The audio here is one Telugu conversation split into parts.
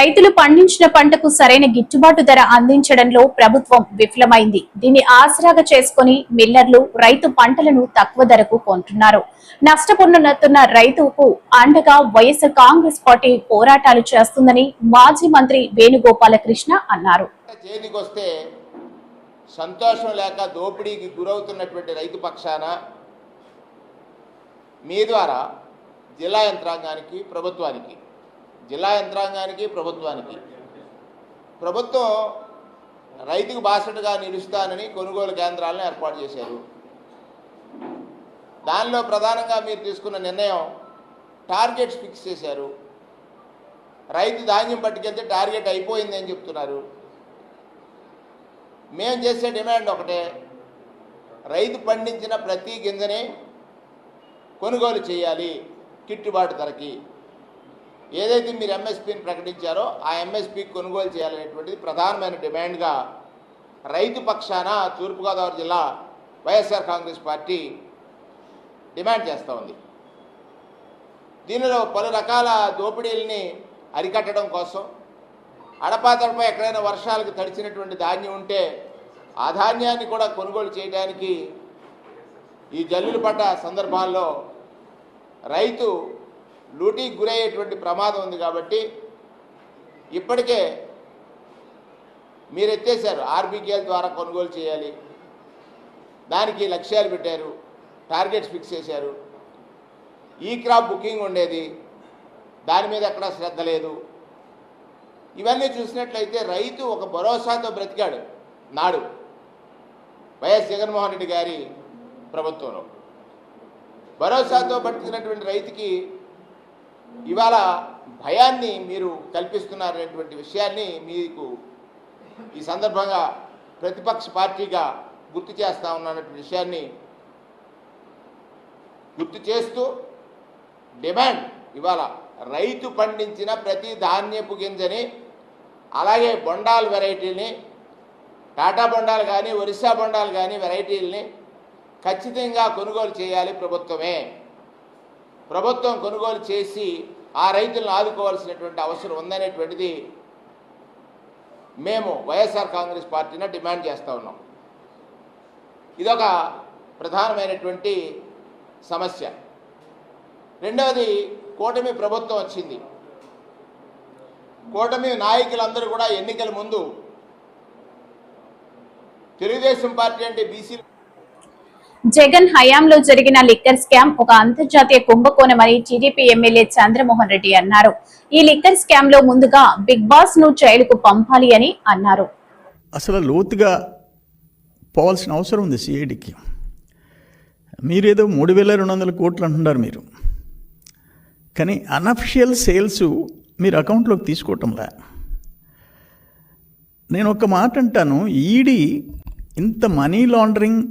రైతులు పండించిన పంటకు సరైన గిట్టుబాటు ధర అందించడంలో ప్రభుత్వం విఫలమైంది. దీన్ని ఆసరాగా చేసుకుని మిల్లర్లు రైతు పంటలను తక్కువ ధరకు కొంటున్నారు. నష్టపోతున్న రైతుకు అండగా వైఎస్ఆర్ కాంగ్రెస్ పార్టీ పోరాటాలు చేస్తుందని మాజీ మంత్రి వేణుగోపాలకృష్ణ అన్నారు. సంతోషం లేక దోపిడీకి గురవుతున్నటువంటి రైతు పక్షాన మీ ద్వారా జిల్లా యంత్రాంగానికి ప్రభుత్వం రైతుకు బాసటగా నిలుస్తానని కొనుగోలు కేంద్రాలను ఏర్పాటు చేశారు. దానిలో ప్రధానంగా మీరు తీసుకున్న నిర్ణయం టార్గెట్స్ ఫిక్స్ చేశారు. రైతు ధాన్యం పట్టుకెళ్తే టార్గెట్ అయిపోయింది అని చెప్తున్నారు. మేము చేసే డిమాండ్ ఒకటే, రైతు పండించిన ప్రతి గింజని కొనుగోలు చేయాలి గిట్టుబాటు ధరకి. ఏదైతే మీరు ఎంఎస్పీని ప్రకటించారో ఆ ఎంఎస్పీకి కొనుగోలు చేయాలనేటువంటిది ప్రధానమైన డిమాండ్గా రైతు పక్షాన తూర్పుగోదావరి జిల్లా వైఎస్ఆర్ కాంగ్రెస్ పార్టీ డిమాండ్ చేస్తూ ఉంది. దీనిలో పలు రకాల దోపిడీలని అరికట్టడం కోసం అడపాదడపా ఎక్కడైనా వర్షాలకు తడిచినటువంటి ధాన్యం ఉంటే ఆ ధాన్యాన్ని కూడా కొనుగోలు చేయడానికి ఈ జల్లులు పడ్డ సందర్భాల్లో రైతు లూటీకి గురయ్యేటువంటి ప్రమాదం ఉంది. కాబట్టి ఇప్పటికే మీరు ఎత్తేసారు, ఆర్బీకేల ద్వారా కొనుగోలు చేయాలి, దానికి లక్ష్యాలు పెట్టారు, టార్గెట్స్ ఫిక్స్ చేశారు. ఈ క్రాప్ బుకింగ్ ఉండేది, దాని మీద ఎక్కడా శ్రద్ధ లేదు. ఇవన్నీ చూసినట్లయితే రైతు ఒక భరోసాతో బ్రతికాడు నాడు వైఎస్ జగన్మోహన్ రెడ్డి గారి ప్రభుత్వంలో. భరోసాతో బ్రతికినటువంటి రైతుకి ఇవాళ భయాన్ని మీరు కల్పిస్తున్నారనేటువంటి విషయాన్ని మీకు ఈ సందర్భంగా ప్రతిపక్ష పార్టీగా గుర్తు చేస్తా ఉన్నటువంటి విషయాన్ని గుర్తు చేస్తూ డిమాండ్ ఇవాళ రైతు పండించిన ప్రతి ధాన్యపు గింజని, అలాగే బొండాల్ వెరైటీని, టాటా బొండాలు కానీ ఒరిస్సా బొండాలు కానీ వెరైటీలని ఖచ్చితంగా కొనుగోలు చేయాలి ప్రభుత్వం కొనుగోలు చేసి ఆ రైతులను ఆదుకోవాల్సినటువంటి అవసరం ఉందనేటువంటిది మేము వైఎస్ఆర్ కాంగ్రెస్ పార్టీని డిమాండ్ చేస్తూ ఉన్నాం. ఇదొక ప్రధానమైనటువంటి సమస్య. రెండవది, కూటమి ప్రభుత్వం వచ్చింది. కూటమి నాయకులందరూ కూడా ఎన్నికల ముందు తెలుగుదేశం పార్టీ అంటే బీసీ జగన్ హయాంలో జరిగిన లిక్కర్ స్కామ్ ఒక అంతర్జాతీయ కుంభకోణమని టీడీపీ ఎమ్మెల్యే చంద్రమోహన్ రెడ్డి అన్నారు. ఈ లిక్కర్ స్కామ్ లో ముందుగా బిగ్ బాస్ ను జైలుకు పంపాలి అని అన్నారు. అసలు లోతుగా పోవాల్సిన అవసరం ఉంది సిఐడికి. మీరేదో 3,200 కోట్లు అంటున్నారు మీరు, కానీ అన్అఫిషియల్ సేల్స్ మీరు అకౌంట్లోకి తీసుకోవటంలా. నేను ఒక మాట అంటాను, ఈడీ ఇంత మనీ లాండరింగ్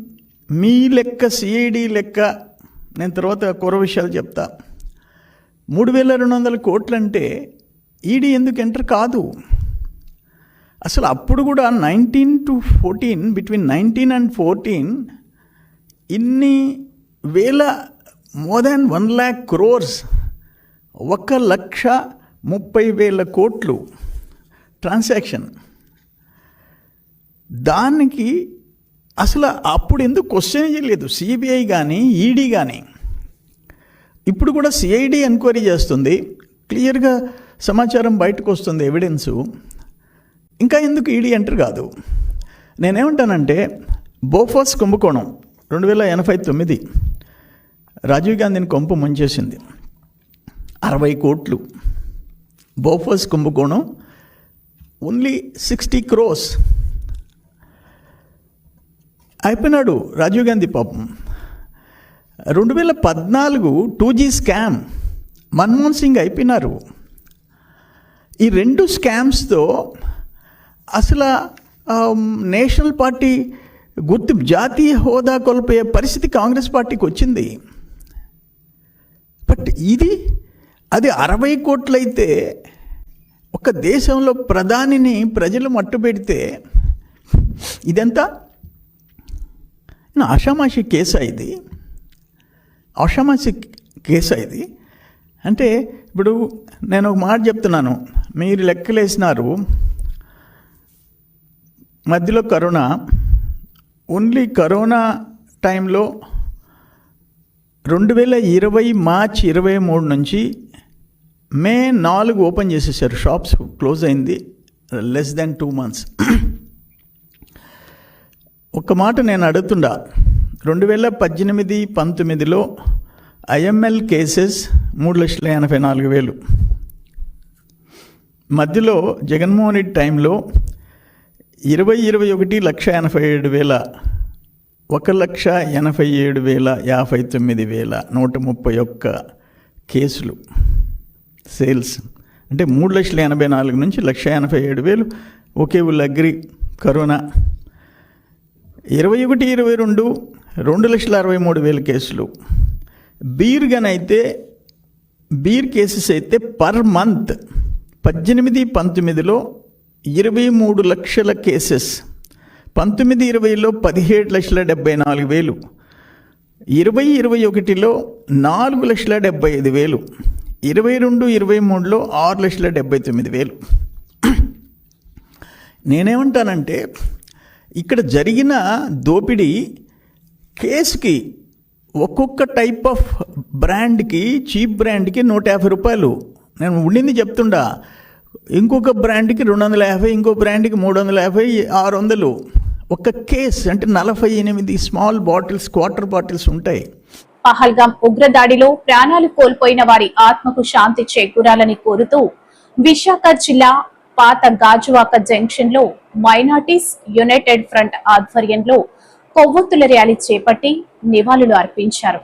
మీ లెక్క సిఐడి లెక్క, నేను తర్వాత కూర విషయాలు చెప్తా. 3,200 కోట్లు అంటే ఈడీ ఎందుకు ఎంటర్ కాదు? అసలు అప్పుడు కూడా 19 to 14, బిట్వీన్ 19 and 14 ఇన్ని వేల, మోర్ దాన్ 1 lakh crores, 1,30,000 కోట్లు ట్రాన్సాక్షన్. దానికి అసలు అప్పుడు ఎందుకు క్వశ్చన్ చేయలేదు సిబిఐ కానీ ఈడీ కానీ. ఇప్పుడు కూడా సిఐడి ఎంక్వైరీ చేస్తుంది, క్లియర్గా సమాచారం బయటకు వస్తుంది, ఎవిడెన్సు. ఇంకా ఎందుకు ఈడీ ఎంటర్ కాదు? నేనేమంటానంటే, బోఫోర్స్ కుంభకోణం 2089 రాజీవ్ గాంధీని కొంప ముంచేసింది. 60 కోట్లు. బోఫోర్స్ కుంభకోణం ఓన్లీ 60 crores. అయిపోయినాడు రాజీవ్ గాంధీ పాపం. 2014 2G స్కామ్, మన్మోహన్ సింగ్ అయిపోయినారు. ఈ 2 స్కామ్స్తో అసలు నేషనల్ పార్టీ గుర్తు, జాతీయ హోదా కోల్పోయే పరిస్థితి కాంగ్రెస్ పార్టీకి వచ్చింది. బట్ అది 60 కోట్లయితే, ఒక దేశంలో ప్రధానిని ప్రజలు మట్టుపెడితే ఇదంతా ఆషామాషి కేసా ఇది? ఆషామాషి కేసా ఇది? అంటే ఇప్పుడు నేను ఒక మాట చెప్తున్నాను, మీరు లెక్కలేసినారు, మధ్యలో కరోనా, ఓన్లీ కరోనా టైంలో 2020 మార్చి 23 నుంచి మే 4 ఓపెన్ చేసేసారు. షాప్స్ క్లోజ్ అయింది లెస్ దెన్ 2 months. ఒక మాట నేను అడుగుతుండా, 2018-19లో IML కేసెస్ 3,84,000. మధ్యలో జగన్మోహన్ రెడ్డి టైంలో 2021 1,87,000, 1,87,059,131 కేసులు సేల్స్. అంటే 3,84,000 నుంచి 1,87,000 ఒకే ఊళ్ళో అగ్రి కరోనా. 21-22 2,63,000 కేసులు. బీర్ కేసెస్ అయితే పర్ మంత్ 18-19లో 23 లక్షల కేసెస్, 19-20లో 17,74,000, 20-21లో 4,75,000, 22-23లో 6,79,000. నేనేమంటానంటే ఇక్కడ జరిగిన దోపిడీ కేసుకి ఒక్కొక్క టైప్ ఆఫ్ బ్రాండ్కి, చీప్ బ్రాండ్కి 150 రూపాయలు. నేను ఉండింది చెప్తుండా. ఇంకొక బ్రాండ్కి 250, ఇంకో బ్రాండ్కి 350, 600. ఒక కేసు అంటే 48 స్మాల్ బాటిల్స్, క్వార్టర్ బాటిల్స్ ఉంటాయి. పహల్గాం ఉగ్రదాడిలో ప్రాణాలు కోల్పోయిన వారి ఆత్మకు శాంతి చేకూరాలని కోరుతూ విశాఖ జిల్లా పాత గాజువాక జంక్షన్ లో మైనార్టీస్ యునైటెడ్ ఫ్రంట్ ఆధ్వర్యంలో కొవ్వొత్తుల ర్యాలీ చేపట్టి నివాళులు అర్పించారు.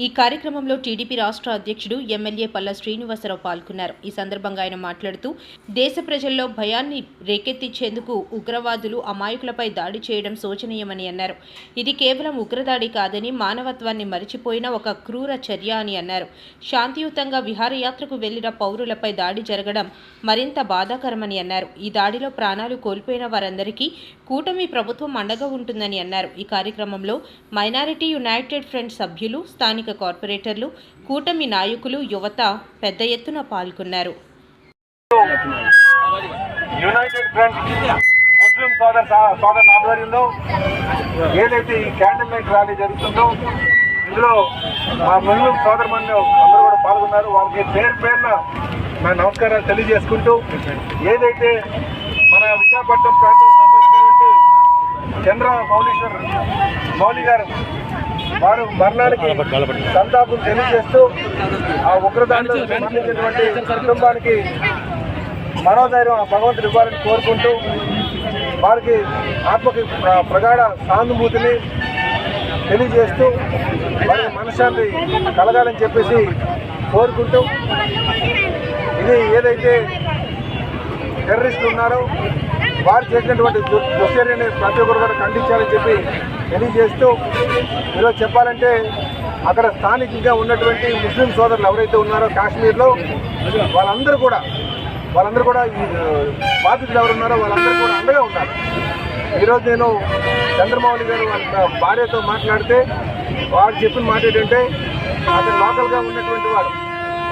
ఈ కార్యక్రమంలో టీడీపీ రాష్ట్ర అధ్యక్షుడు ఎమ్మెల్యే పల్లా శ్రీనివాసరావు పాల్గొన్నారు. ఈ సందర్భంగా ఆయన మాట్లాడుతూ దేశ ప్రజల్లో భయాన్ని రేకెత్తించేందుకు ఉగ్రవాదులు అమాయకులపై దాడి చేయడం శోచనీయమని అన్నారు. ఇది కేవలం ఉగ్రదాడి కాదని మానవత్వాన్ని మరిచిపోయిన ఒక క్రూర చర్య అని అన్నారు. శాంతియుతంగా విహారయాత్రకు వెళ్లిన పౌరులపై దాడి జరగడం మరింత బాధాకరమని అన్నారు. ఈ దాడిలో ప్రాణాలు కోల్పోయిన వారందరికీ కూటమి ప్రభుత్వం అండగా ఉంటుందని అన్నారు. ఈ కార్యక్రమంలో మైనారిటీ యునైటెడ్ ఫ్రంట్ సభ్యులు, స్థానిక కార్పొరేటర్లు, కూటమి నాయకులు, యువత పెద్ద ఎత్తున పాల్గొన్నారు. యునైటెడ్ ఫ్రంట్ ముస్లిం సోదర ఆధ్వర్యంలో ఏదైతే ఈ క్యాండిల్ లైట్ ర్యాలీ జరుగుతుందో ఇందులో మా ముస్లిం సోదరులు అందరూ కూడా పాల్గొన్నారు. వారికి పేరున నా నమస్కారాలు తెలియజేసుకుంటూ, ఏదైతే మన విశాఖపట్నం ప్రాంతం సంబంధించినటువంటి చంద్ర మౌలి గారు వారు మరణానికి సంతాపం తెలియజేస్తూ ఆ ఉగ్రదాడిలో సంబంధించినటువంటి కుటుంబానికి మనోధైర్యం భగవంతుడు ఇవ్వాలని కోరుకుంటూ, వారికి ఆత్మకి ప్రగాఢ సానుభూతిని తెలియజేస్తూ వారికి మనశ్శాంతి కలగాలని చెప్పేసి కోరుకుంటూ, ఇది ఏదైతే టెర్రరిస్టులు ఉన్నారో వారు చేసినటువంటి దుశ్చర్యని ప్రతి ఒక్కరు కూడా ఖండించాలని చెప్పి తెలియజేస్తూ, ఈరోజు చెప్పాలంటే అక్కడ స్థానికంగా ఉన్నటువంటి ముస్లిం సోదరులు ఎవరైతే ఉన్నారో కాశ్మీర్లో వాళ్ళందరూ కూడా ఈ బాధితులు ఎవరున్నారో వాళ్ళందరూ కూడా అండగా ఉన్నారు. ఈరోజు నేను చంద్రమౌళి గారు వాళ్ళ భార్యతో మాట్లాడితే వారు చెప్పిన మాట ఏంటంటే అక్కడ లోకల్గా ఉన్నటువంటి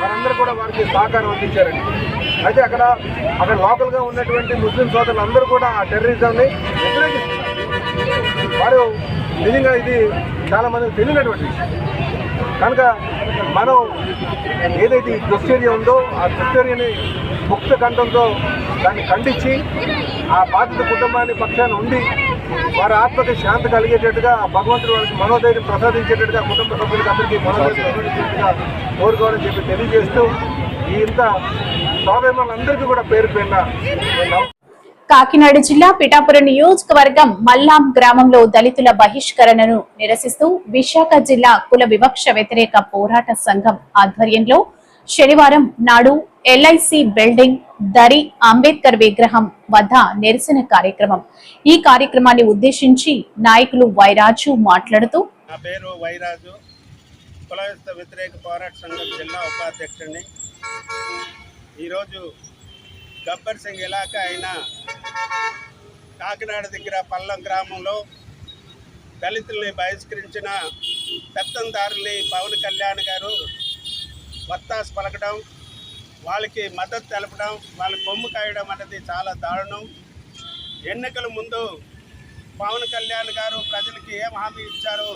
వారందరూ కూడా వారికి సహకారం అందించారండి. అయితే అక్కడ లోకల్గా ఉన్నటువంటి ముస్లిం సోదరులు అందరూ కూడా ఆ టెర్రరిజంని వ్యతిరేకిస్తున్నారు. వారు నిజంగా ఇది చాలా మందికి తెలియనటువంటి విషయం. కనుక మనం ఏదైతే ఈ దుశ్చర్య ఉందో ఆ దుశ్చర్యని ముక్త కంఠంతో దాన్ని ఖండించి ఆ బాధిత కుటుంబాన్ని పక్షాన ఉండి వారి ఆత్మకి శాంతి కలిగేటట్టుగా భగవంతుడు వారికి మనోధైర్యం ప్రసాదించేటట్టుగా కుటుంబ సభ్యులకి అందరికీ మనోధైర్యం ప్రసాదించేట్టుగా కోరుకోవాలని చెప్పి తెలియజేస్తూ, ఈ ఇంత సోదరులందరికీ కూడా పేరు పేరున కాకినాడ జిల్లా పిఠాపురం నియోజకవర్గం మల్లాం గ్రామంలో దళితుల బహిష్కరణను నిరసిస్తూ విశాఖ జిల్లా కుల వివక్ష వ్యతిరేక పోరాట సంఘం ఆధ్వర్యంలో శనివారం నాడు LIC బిల్డింగ్ దరి అంబేద్కర్ విగ్రహం వద్ద నిరసన కార్యక్రమం. ఈ కార్యక్రమాన్ని ఉద్దేశించి నాయకులు వైరాజు మాట్లాడుతూ, నా పేరు వైరాజు, కుల వ్యతిరేక పోరాట సంఘం జిల్లా ఉపాధ్యక్షుడిని. ఈరోజు గబ్బర్ సింగ్ ఇలాకా అయిన కాకినాడ దగ్గర పల్లం గ్రామంలో దళితుల్ని బహిష్కరించిన పెత్తందారుల్ని పవన్ కళ్యాణ్ గారు వత్తాసు పలకడం, వాళ్ళకి మద్దతు తెలపడం, వాళ్ళ కొమ్ము కాయడం అనేది చాలా దారుణం. ఎన్నికల ముందు పవన్ కళ్యాణ్ గారు ప్రజలకి ఏం హామీ ఇచ్చారో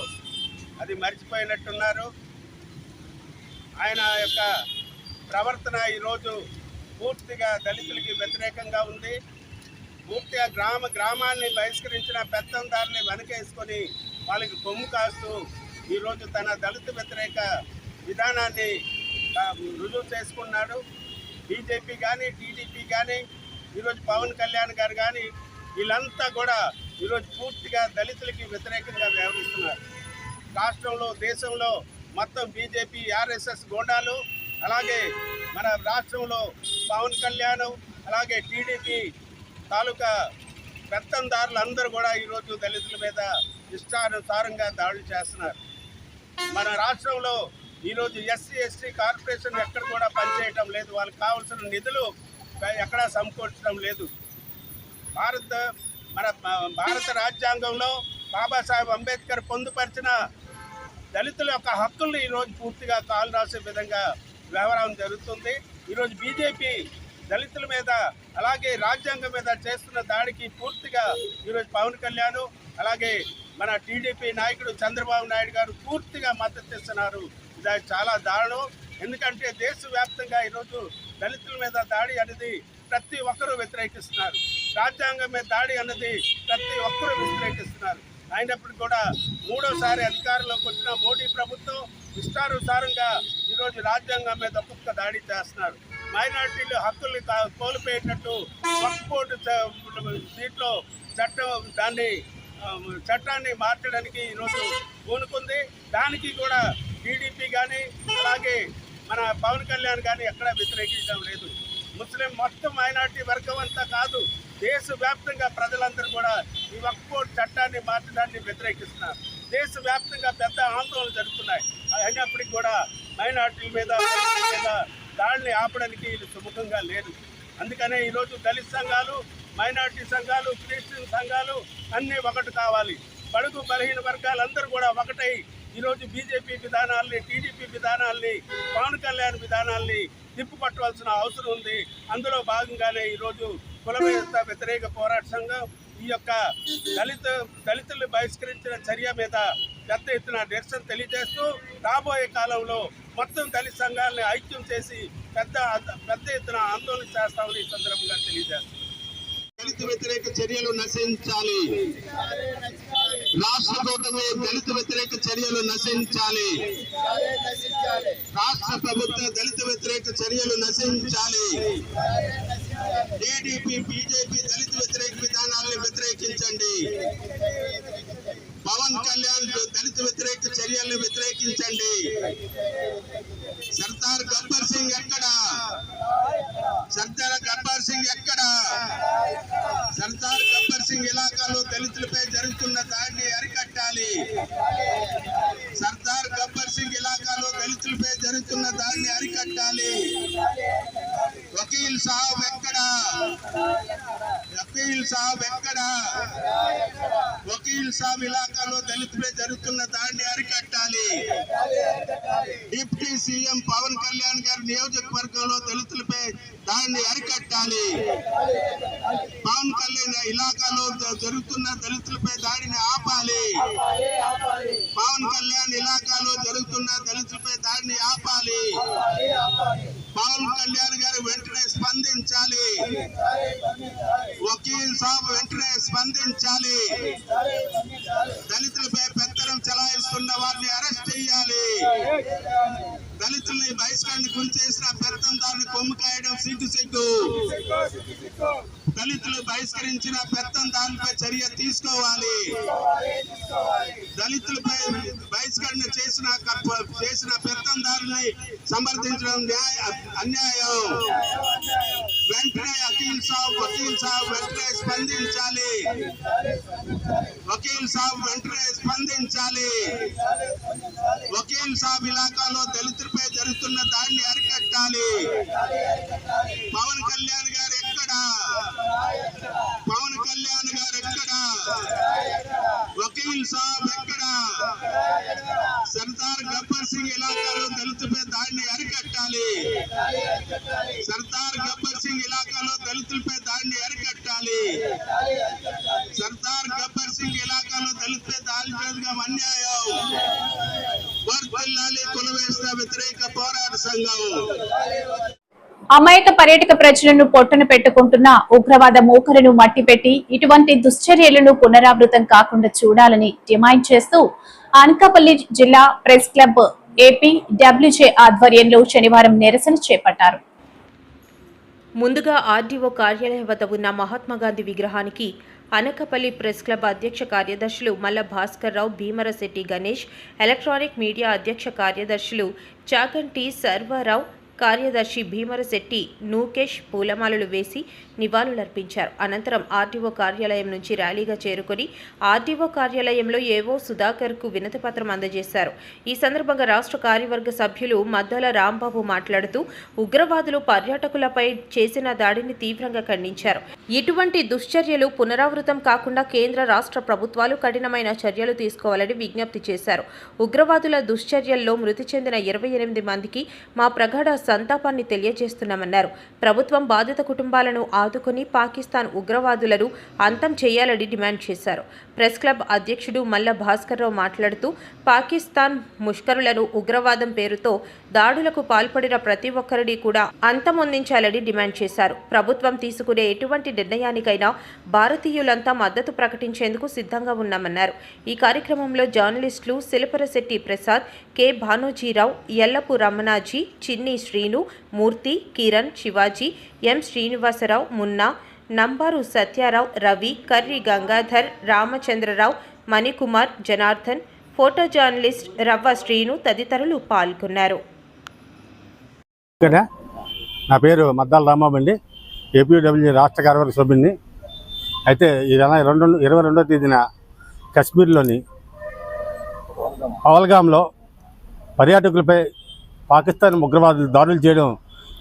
అది మర్చిపోయినట్టున్నారు. ఆయన యొక్క ప్రవర్తన ఈరోజు పూర్తిగా దళితులకి వ్యతిరేకంగా ఉంది. పూర్తిగా గ్రామాన్ని బహిష్కరించిన పెత్తందారుని వెనకేసుకొని వాళ్ళకి కొమ్ము కాస్తూ ఈరోజు తన దళిత వ్యతిరేక విధానాన్ని రుజువు చేసుకున్నాడు. బీజేపీ కానీ టీడీపీ కానీ ఈరోజు పవన్ కళ్యాణ్ గారు కానీ వీళ్ళంతా కూడా ఈరోజు పూర్తిగా దళితులకి వ్యతిరేకంగా వ్యవహరిస్తున్నారు. రాష్ట్రంలో దేశంలో మొత్తం బీజేపీ ఆర్ఎస్ఎస్ గోండాలు, అలాగే మన రాష్ట్రంలో పవన్ కళ్యాణ్, అలాగే టీడీపీ తాలూకా పెత్తందారులు అందరూ కూడా ఈరోజు దళితుల మీద ఇష్టానుసారంగా దాడులు చేస్తున్నారు. మన రాష్ట్రంలో ఈరోజు ఎస్సీ ఎస్టీ కార్పొరేషన్ ఎక్కడ కూడా పనిచేయటం లేదు. వాళ్ళకి కావాల్సిన నిధులు ఎక్కడా సమకూర్చడం లేదు. మన భారత రాజ్యాంగంలో బాబాసాహెబ్ అంబేద్కర్ పొందుపరిచిన దళితుల యొక్క హక్కుల్ని ఈరోజు పూర్తిగా కాలు రాసే విధంగా వ్యవహారం జరుగుతుంది. ఈరోజు బీజేపీ దళితుల మీద అలాగే రాజ్యాంగం మీద చేస్తున్న దాడికి పూర్తిగా ఈరోజు పవన్ కళ్యాణ్ అలాగే మన టీడీపీ నాయకుడు చంద్రబాబు నాయుడు గారు పూర్తిగా మద్దతు ఇస్తున్నారు. ఇది చాలా దారుణం. ఎందుకంటే దేశవ్యాప్తంగా ఈరోజు దళితుల మీద దాడి అనేది ప్రతి ఒక్కరూ వ్యతిరేకిస్తున్నారు. రాజ్యాంగం మీద దాడి అన్నది ప్రతి ఒక్కరూ వ్యతిరేకిస్తున్నారు. అయినప్పటికీ కూడా మూడోసారి అధికారంలోకి వచ్చిన మోడీ ప్రభుత్వం ఇష్టానుసారంగా ఈరోజు రాజ్యాంగం మీద ఒక్కొక్క దాడి చేస్తున్నారు. మైనార్టీలు హక్కుల్ని కోల్పోయేటట్టు వక్ఫ్ బోర్డు సీట్లో చట్టాన్ని మార్చడానికి ఈరోజు పూనుకుంది. దానికి కూడా టీడీపీ కానీ అలాగే మన పవన్ కళ్యాణ్ కానీ ఎక్కడా వ్యతిరేకించడం లేదు. ముస్లిం మొత్తం మైనార్టీ వర్గం అంతా కాదు, దేశవ్యాప్తంగా ప్రజలందరూ కూడా ఈ వక్ఫ్ బోర్డు చట్టాన్ని మార్చడాన్ని వ్యతిరేకిస్తున్నారు. దేశవ్యాప్తంగా పెద్ద ఆందోళనలు జరుగుతున్నాయి. అయినప్పటికీ కూడా మైనార్టీల మీద దాడిని ఆపడానికి సుముఖంగా లేదు. అందుకనే ఈరోజు దళిత సంఘాలు, మైనార్టీ సంఘాలు, క్రిస్టియన్ సంఘాలు అన్నీ ఒకటి కావాలి. బడుగు బలహీన వర్గాలందరూ కూడా ఒకటై ఈరోజు బీజేపీ విధానాల్ని, టీడీపీ విధానాల్ని, పవన్ కళ్యాణ్ విధానాల్ని తిప్పుపట్టవలసిన అవసరం ఉంది. అందులో భాగంగానే ఈరోజు కుల వ్యతిరేక పోరాట సంఘం ఈ యొక్క దళితుల్ని బహిష్కరించిన చర్య మీద పెద్ద ఎత్తున నిరసన తెలియజేస్తూ రాబోయే కాలంలో మొత్తం దళిత సంఘాలని ఐక్యం చేసి పెద్ద ఎత్తున ఆందోళన చేస్తామని ఈ సందర్భంగా తెలియజేస్తాం. దళిత వ్యతిరేక చర్యలు నశించాలి. రాష్ట్ర ప్రభుత్వమే దళిత వ్యతిరేక చర్యలు నశించాలి. రాష్ట్ర ప్రభుత్వ దళిత వ్యతిరేక చర్యలు నశించాలి. టీడీపీ బీజేపీ దళిత వ్యతిరేక విధానాలను వ్యతిరేకించండి. పవన్ కళ్యాణ్ దళిత వ్యతిరేక చర్యలను వ్యతిరేకించండి. సర్దార్ గబ్బర్ సింగ్ ఎక్కడా? సర్దార్ గబ్బర్ సింగ్ ఎక్కడా? సర్దార్ గబ్బర్ సింగ్ ఇలాకాలో దళితులపై జరుగుతున్న దాడిని అరికట్టాలి. సర్దార్ గబ్బర్ సింగ్ ఇలాకాలో దళితులపై జరుగుతున్న దాడిని అరికట్టాలి. వకీల్ సాహబ్ ఎక్కడా? వకీల్ సాహబ్ ఎక్కడా? వకీల్ సాహబ్ ఇలాకాలో దళితులపై జరుగుతున్న దాడిని అరికట్టాలి. డిప్యూటీ సీఎం పవన్ కళ్యాణ్ గారి నియోజకవర్గంలో దళితులపై దాడిని అరికట్టాలి. పవన్ కళ్యాణ్ ఇలాకాలో జరుగుతున్న దళితులపై దాడిని ఆపాలి. పవన్ కళ్యాణ్ ఇలాకాలో జరుగుతున్న దళితులపై దాడిని ఆపాలి. పవన్ కళ్యాణ్ గారు వెంటనే స్పందించాలి. వకీల్ సాబ్ వెంటనే స్పందించాలి. దళితులపై పెత్తనం చలాయిస్తున్న వారిని అరెస్ట్ చేయాలి. దళితుల్ని బహిష్కరణకు గురి చేసిన పెత్తందారుని కొమ్ము కాయడం సిగ్గు. దళితులు బహిష్కరించిన పెత్తందారులపై చర్య తీసుకోవాలి. దళితులపై బహిష్కరణ చేసిన పెత్తందారుని సమర్థించడం అన్యాయం. వెంటనే వకీల్ సాబ్ వెంటనే స్పందించాలి. వకీల్ సాబ్ వెంటనే స్పందించాలి. వకీల్ సాబ్ ఇలాకాలో దళితులపై జరుగుతున్న దాడిని అరికట్టాలి. పవన్ కళ్యాణ్ గారు ఎక్కడా? పవన్ కళ్యాణ్ గారు ఎక్కడా? వకీల్ సాబ్ ఎక్కడా? సర్దార్ గబ్బర్ సింగ్ ఇలాకాలో దళితులపై దాడిని అరికట్టాలి. సర్దార్ గబ్బర్ సింగ్ ఇలాకాలో దళితులపై దాడిని అరికట్టాలి. సర్దార్ గబ్బర్ సింగ్ ఇలాకాలో దళితులపై దాడి చేయడం అన్యాయం. వర్ధిల్లాలి కులవేశ్న వ్యతిరేక పోరాట సంఘం. అమాయక పర్యాటక ప్రజలను పొట్టన పెట్టుకుంటున్న ఉగ్రవాద మూకలను మట్టిపెట్టి ఇటువంటి దుశ్చర్యలను పునరావృతం కాకుండా చూడాలని డిమాండ్ చేస్తూ అనకాపల్లి జిల్లా ప్రెస్ క్లబ్ ఏపీడబ్ల్యూజే ఆధ్వర్యంలో శనివారం నిరసన చేపట్టారు. ముందుగా ఆర్డీఓ కార్యాలయం వద్ద ఉన్న మహాత్మాగాంధీ విగ్రహానికి అనకాపల్లి ప్రెస్ క్లబ్ అధ్యక్ష కార్యదర్శులు మల్ల భాస్కర్ రావు, భీమరశెట్టి గణేష్, ఎలక్ట్రానిక్ మీడియా అధ్యక్ష కార్యదర్శులు చాగంటి సర్వారావు, కార్యదర్శి భీమరశెట్టి నూకేష్ పూలమాలలు వేసి నివాళులర్పించారు. అనంతరం ఆర్డీఓ కార్యాలయం నుంచి ర్యాలీగా చేరుకొని ఆర్డీఓ కార్యాలయంలో ఏవో సుధాకర్కు వినతిపత్రం అందజేశారు. ఈ సందర్భంగా రాష్ట్ర కార్యవర్గ సభ్యులు మద్దల రాంబాబు మాట్లాడుతూ ఉగ్రవాదులు పర్యాటకులపై చేసిన దాడిని తీవ్రంగా ఖండించారు. ఇటువంటి దుశ్చర్యలు పునరావృతం కాకుండా కేంద్ర రాష్ట్ర ప్రభుత్వాలు కఠినమైన చర్యలు తీసుకోవాలని విజ్ఞప్తి చేశారు. ఉగ్రవాదుల దుశ్చర్యల్లో మృతి చెందిన 28 మందికి మా ప్రగాఢ సంతాపాన్ని తెలియజేస్తున్నామన్నారు. ప్రభుత్వం బాధిత కుటుంబాలను ఆదుకొని పాకిస్తాన్ ఉగ్రవాదులను అంతం చేయాలని డిమాండ్ చేశారు. ప్రెస్ క్లబ్ అధ్యక్షుడు మల్ల భాస్కర్ రావు మాట్లాడుతూ పాకిస్తాన్ ముష్కరులను ఉగ్రవాదం పేరుతో దాడులకు పాల్పడిన ప్రతి ఒక్కరిని కూడా అంతమొందించాలని డిమాండ్ చేశారు. ప్రభుత్వం తీసుకునే ఎటువంటి నిర్ణయానికైనా భారతీయులంతా మద్దతు ప్రకటించేందుకు సిద్ధంగా ఉన్నామన్నారు. ఈ కార్యక్రమంలో జర్నలిస్టులు శిల్పరశెట్టి ప్రసాద్, కె భానోజీరావు, ఎల్లపు రమణాజీ, చిన్ని శ్రీను, మూర్తి, కిరణ్, శివాజీ, ఎం శ్రీనివాసరావు, మున్నా, నంబారు సత్యారావు, రవి, కర్రి గంగాధర్, రామచంద్రరావు, మణికుమార్, జనార్దన్, ఫోటో జర్నలిస్ట్ రవ్వ శ్రీను తదితరులు పాల్గొన్నారు. నా పేరు మద్దాల రాంబాబు అండి, ఏపీడబ్ల్యూ రాష్ట్ర కార్యవర్గ సభ్యుడిని. అయితే ఈ నెల 22వ తేదీన కశ్మీర్లోని పహల్గామ్లో పర్యాటకులపై పాకిస్తాన్ ఉగ్రవాదులు దాడులు చేయడం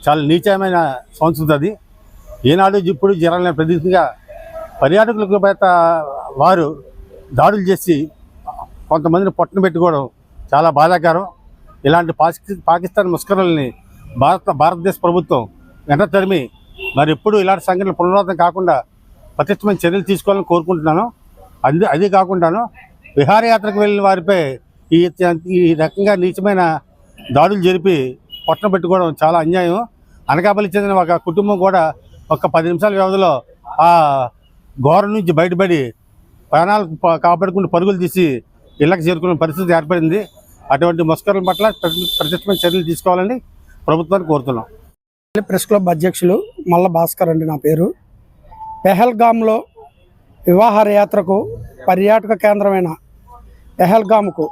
చాలా నీచమైన సంస్కృతి. అది ఈనాడు ఇప్పుడు జరగలేని ప్రదేశంగా పర్యాటకులకు వారు దాడులు చేసి కొంతమందిని పట్టున పెట్టుకోవడం చాలా బాధాకరం. ఇలాంటి పాకిస్తాన్ ముష్కరుల్ని భారతదేశ ప్రభుత్వం వెంట తరిమి మరి ఎప్పుడు ఇలాంటి సంఘటనలు పునరావృతం కాకుండా పటిష్టమైన చర్యలు తీసుకోవాలని కోరుకుంటున్నాను. అది కాకుండాను విహారయాత్రకు వెళ్ళిన వారిపై ఈ రకంగా నీచమైన దాడులు జరిపి పట్టున పెట్టుకోవడం చాలా అన్యాయం. అనకాపల్లి చెందిన ఒక కుటుంబం కూడా ఒక 10 నిమిషాల వ్యవధిలో ఆ ఘోరం నుంచి బయటపడి ప్రాణాలు కాపాడుకుంటూ పరుగులు తీసి ఇళ్లకు చేరుకునే పరిస్థితి ఏర్పడింది. అటువంటి ముష్కరుల పట్ల ప్రతిష్టమైన చర్యలు తీసుకోవాలని ప్రభుత్వాన్ని కోరుతున్నాం. ప్రెస్ క్లబ్ అధ్యక్షులు మల్ల భాస్కర్ అండి నా పేరు. పెహల్గామ్లో వివాహయాత్రకు పర్యాటక కేంద్రమైన పెహల్గామ్కు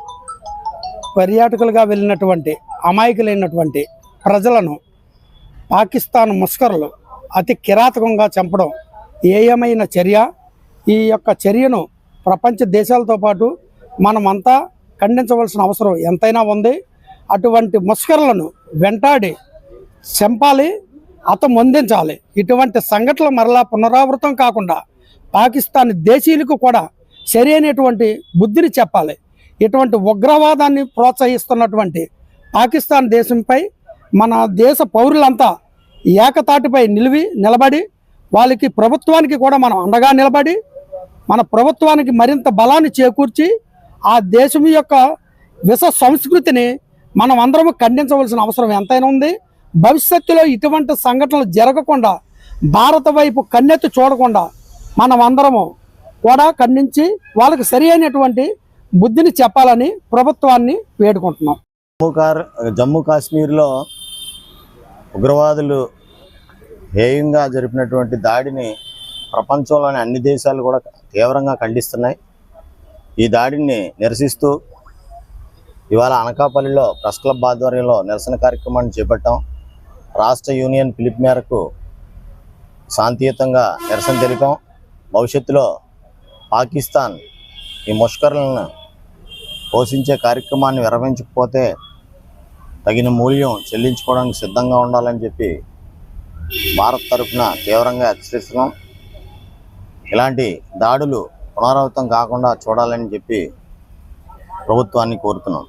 పర్యాటకులుగా వెళ్ళినటువంటి అమాయకులైనటువంటి ప్రజలను పాకిస్తాన్ ముష్కరులు అతి కిరాతకంగా చంపడం ఏయమైన చర్య. ఈ యొక్క చర్యను ప్రపంచ దేశాలతో పాటు మనమంతా ఖండించవలసిన అవసరం ఎంతైనా ఉంది. అటువంటి ముష్కరులను వెంటాడి చంపాలి, అందించాలి. ఇటువంటి సంఘటనలు మరలా పునరావృతం కాకుండా పాకిస్తాన్ దేశీయులకు కూడా సరైనటువంటి బుద్ధిని చెప్పాలి. ఇటువంటి ఉగ్రవాదాన్ని ప్రోత్సహిస్తున్నటువంటి పాకిస్తాన్ దేశంపై మన దేశ పౌరులంతా ఏకతాటిపై నిలబడి వాళ్ళకి ప్రభుత్వానికి కూడా మనం అండగా నిలబడి మన ప్రభుత్వానికి మరింత బలాన్ని చేకూర్చి ఆ దేశం యొక్క విష సంస్కృతిని మనం అందరము ఖండించవలసిన అవసరం ఎంతైనా ఉంది. భవిష్యత్తులో ఇటువంటి సంఘటనలు జరగకుండా భారత వైపు కన్నెత్తి చూడకుండా మనం అందరము కూడా ఖండించి వాళ్ళకి సరి అయినటువంటి బుద్ధిని చెప్పాలని ప్రభుత్వాన్ని వేడుకుంటున్నాం. జమ్మూ కాశ్మీర్లో ఉగ్రవాదులు హేయంగా జరిపినటువంటి దాడిని ప్రపంచంలోని అన్ని దేశాలు కూడా తీవ్రంగా ఖండిస్తున్నాయి. ఈ దాడిని నిరసిస్తూ ఇవాళ అనకాపల్లిలో ప్రెస్ క్లబ్ ఆధ్వర్యంలో నిరసన కార్యక్రమాన్ని చేపట్టాం. రాష్ట్ర యూనియన్ పిలుపు మేరకు శాంతియుతంగా నిరసన తెలిపాం. భవిష్యత్తులో పాకిస్తాన్ ఈ ముష్కరులను పోషించే కార్యక్రమాన్ని విరమించకపోతే తగిన మూల్యం చెల్లించుకోవడానికి సిద్ధంగా ఉండాలని చెప్పి భారత్ తరఫున తీవ్రంగా హెచ్చరిస్తున్నాం. ఇలాంటి దాడులు పునరావృతం కాకుండా చూడాలని చెప్పి ప్రభుత్వాన్ని కోరుతున్నాం.